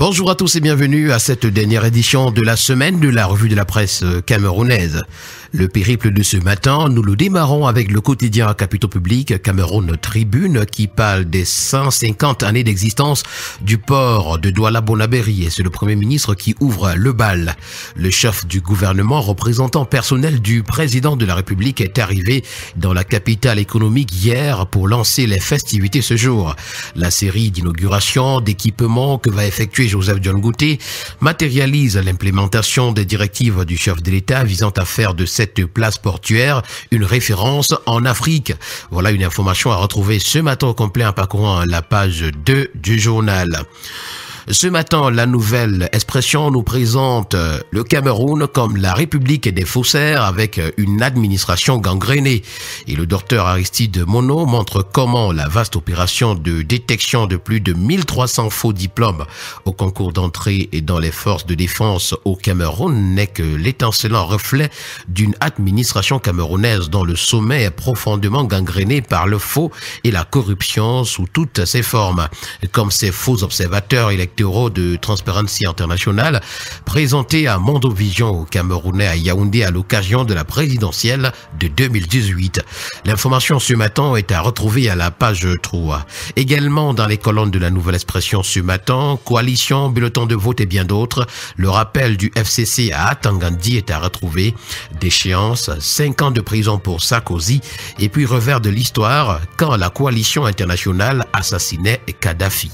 Bonjour à tous et bienvenue à cette dernière édition de la semaine de la revue de la presse camerounaise. Le périple de ce matin, nous le démarrons avec le quotidien Capitaux Public Cameroun Tribune qui parle des 150 années d'existence du port de Douala-Bonabéry et c'est le Premier ministre qui ouvre le bal. Le chef du gouvernement, représentant personnel du président de la République, est arrivé dans la capitale économique hier pour lancer les festivités ce jour. La série d'inauguration d'équipements que va effectuer Joseph John Gouté matérialise l'implémentation des directives du chef de l'État visant à faire de cette place portuaire une référence en Afrique. Voilà une information à retrouver ce matin au complet en parcourant la page 2 du journal. Ce matin, la Nouvelle Expression nous présente le Cameroun comme la République des faussaires avec une administration gangrénée. Et le docteur Aristide Monod montre comment la vaste opération de détection de plus de 1300 faux diplômes au concours d'entrée et dans les forces de défense au Cameroun n'est que l'étincelant reflet d'une administration camerounaise dont le sommet est profondément gangréné par le faux et la corruption sous toutes ses formes. Comme ces faux observateurs électoraux de Transparency International présenté à Mondovision au Camerounais à Yaoundé à l'occasion de la présidentielle de 2018. L'information ce matin est à retrouver à la page 3. Également dans les colonnes de la Nouvelle Expression ce matin, coalition, bulletin de vote et bien d'autres, le rappel du FCC à Atangandi est à retrouver. D'échéance, 5 ans de prison pour Sarkozy et puis revers de l'histoire quand la coalition internationale assassinait Kadhafi.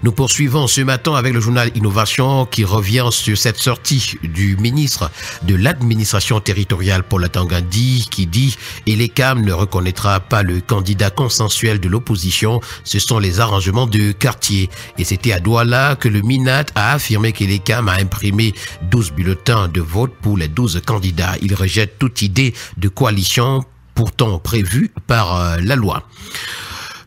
Nous poursuivons ce matin avec le journal Innovation qui revient sur cette sortie du ministre de l'administration territoriale Paul Atangandi qui dit « Elecam ne reconnaîtra pas le candidat consensuel de l'opposition, ce sont les arrangements de quartier ». Et c'était à Douala que le MINAT a affirmé qu'Elecam a imprimé 12 bulletins de vote pour les 12 candidats. Il rejette toute idée de coalition pourtant prévue par la loi.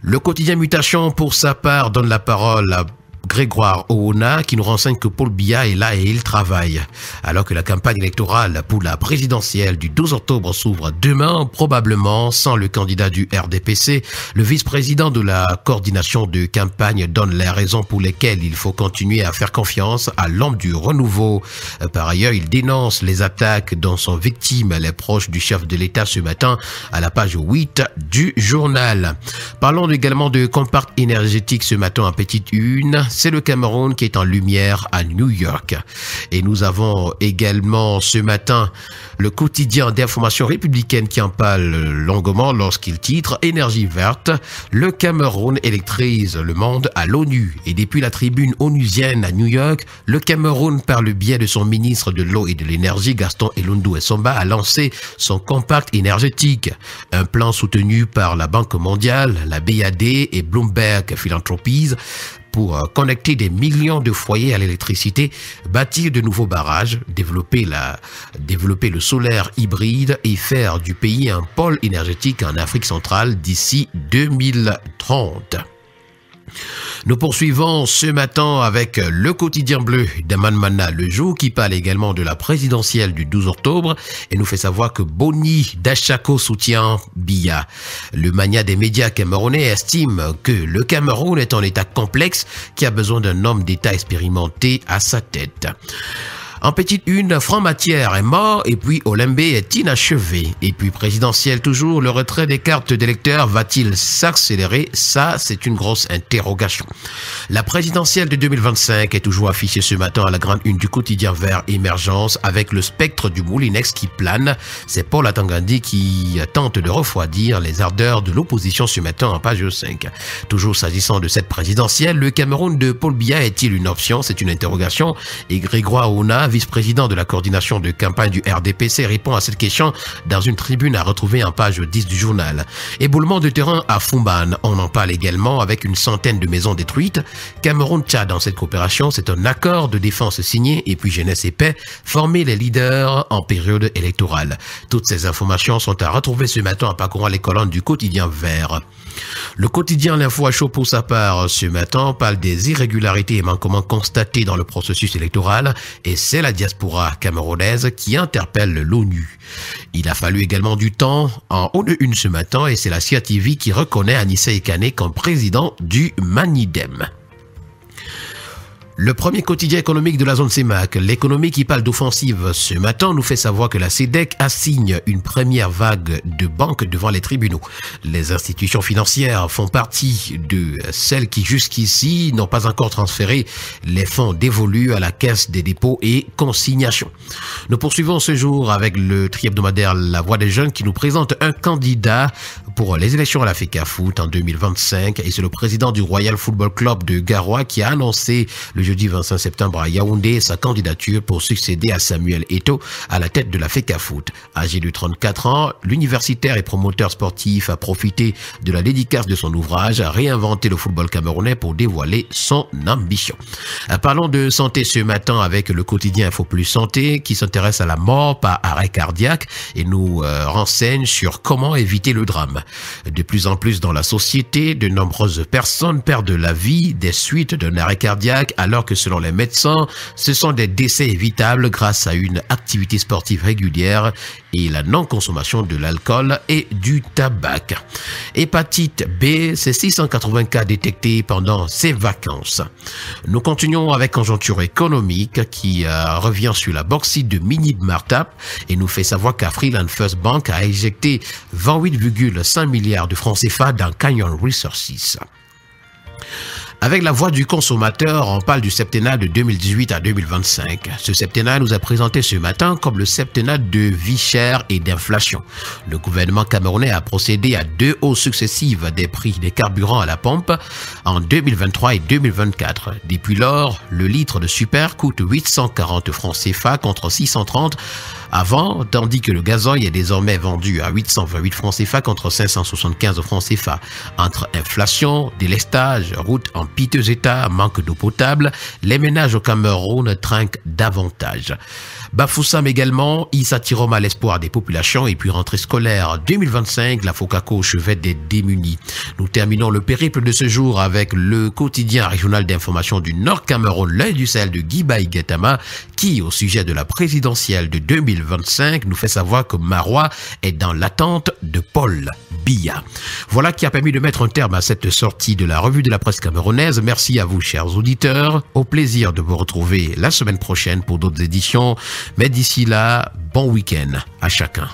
Le quotidien Mutation, pour sa part, donne la parole à Grégoire Oona qui nous renseigne que Paul Biya est là et il travaille. Alors que la campagne électorale pour la présidentielle du 12 octobre s'ouvre demain, probablement sans le candidat du RDPC, le vice-président de la coordination de campagne donne les raisons pour lesquelles il faut continuer à faire confiance à l'homme du renouveau. Par ailleurs, il dénonce les attaques dont sont victimes les proches du chef de l'État ce matin à la page 8 du journal. Parlons également de compact énergétique ce matin en petite une. C'est le Cameroun qui est en lumière à New York. Et nous avons également ce matin le quotidien d'information républicaine qui en parle longuement lorsqu'il titre « Énergie verte, le Cameroun électrise le monde à l'ONU ». Et depuis la tribune onusienne à New York, le Cameroun, par le biais de son ministre de l'eau et de l'énergie, Gaston Elundou Essomba, a lancé son compact énergétique. Un plan soutenu par la Banque mondiale, la BAD et Bloomberg Philanthropies pour connecter des millions de foyers à l'électricité, bâtir de nouveaux barrages, développer le solaire hybride et faire du pays un pôle énergétique en Afrique centrale d'ici 2030. Nous poursuivons ce matin avec le quotidien bleu d'Amanmana Le Jour qui parle également de la présidentielle du 12 octobre et nous fait savoir que Boni Dachako soutient Biya. Le mania des médias camerounais estime que le Cameroun est un état complexe qui a besoin d'un homme d'État expérimenté à sa tête. En petite une, Franc-Matière est mort et puis Olembe est inachevé. Et puis présidentielle toujours, le retrait des cartes d'électeurs va-t-il s'accélérer? Ça, c'est une grosse interrogation. La présidentielle de 2025 est toujours affichée ce matin à la grande une du quotidien Vert Émergence avec le spectre du Moulinex qui plane. C'est Paul Atangandi qui tente de refroidir les ardeurs de l'opposition ce matin en page 5. Toujours s'agissant de cette présidentielle, le Cameroun de Paul Biya est-il une option? C'est une interrogation. Et Grégoire Oona, vice-président de la coordination de campagne du RDPC, répond à cette question dans une tribune à retrouver en page 10 du journal. Éboulement de terrain à Fumban, on en parle également avec une centaine de maisons détruites. Cameroun-Tchad dans cette coopération, c'est un accord de défense signé et puis jeunesse et paix, former les leaders en période électorale. Toutes ces informations sont à retrouver ce matin en parcourant les colonnes du quotidien Vert. Le quotidien L'Info à chaud pour sa part ce matin parle des irrégularités et manquements constatés dans le processus électoral et c'est la diaspora camerounaise qui interpelle l'ONU. Il a fallu également du temps en haut de une ce matin et c'est la CIA TV qui reconnaît Anissé Ekane comme président du Manidem. Le premier quotidien économique de la zone CEMAC, l'économie qui parle d'offensive ce matin, nous fait savoir que la SEDEC assigne une première vague de banques devant les tribunaux. Les institutions financières font partie de celles qui jusqu'ici n'ont pas encore transféré les fonds dévolus à la Caisse des dépôts et consignations. Nous poursuivons ce jour avec le tri-hebdomadaire La Voix des Jeunes qui nous présente un candidat pour les élections à la FECAFOOT en 2025 et c'est le président du Royal Football Club de Garoua qui a annoncé le jeudi 25 septembre à Yaoundé sa candidature pour succéder à Samuel Eto'o à la tête de la FECAFOOT. Âgé de 34 ans, l'universitaire et promoteur sportif a profité de la dédicace de son ouvrage à réinventer le football camerounais pour dévoiler son ambition. Parlons de santé ce matin avec le quotidien Info Plus Santé qui s'intéresse à la mort par arrêt cardiaque et nous renseigne sur comment éviter le drame. De plus en plus dans la société, de nombreuses personnes perdent la vie des suites d'un arrêt cardiaque alors que selon les médecins, ce sont des décès évitables grâce à une activité sportive régulière et la non-consommation de l'alcool et du tabac. Hépatite B, c'est 680 cas détectés pendant ces vacances. Nous continuons avec conjoncture économique qui revient sur la bauxite de Minib Martap et nous fait savoir qu'Afriland First Bank a éjecté 28,5 milliards de francs CFA dans Canyon Resources. Avec la voix du consommateur, on parle du septennat de 2018 à 2025. Ce septennat nous a présenté ce matin comme le septennat de vie chère et d'inflation. Le gouvernement camerounais a procédé à 2 hausses successives des prix des carburants à la pompe en 2023 et 2024. Depuis lors, le litre de super coûte 840 francs CFA contre 630 avant, tandis que le gasoil est désormais vendu à 828 francs CFA contre 575 francs CFA. Entre inflation, délestage, route en piteux état, manque d'eau potable, les ménages au Cameroun trinquent davantage. Bafoussam également, Issa Tirom à l'espoir des populations et puis rentrée scolaire 2025, la FOCACO au chevet des démunis. Nous terminons le périple de ce jour avec le quotidien régional d'information du Nord Cameroun, l'œil du Sahel de Guibaï Guetama, qui, au sujet de la présidentielle de 2025, nous fait savoir que Marois est dans l'attente de Paul Biya. Voilà qui a permis de mettre un terme à cette sortie de la revue de la presse camerounaise. Merci à vous, chers auditeurs. Au plaisir de vous retrouver la semaine prochaine pour d'autres éditions. Mais d'ici là, bon week-end à chacun.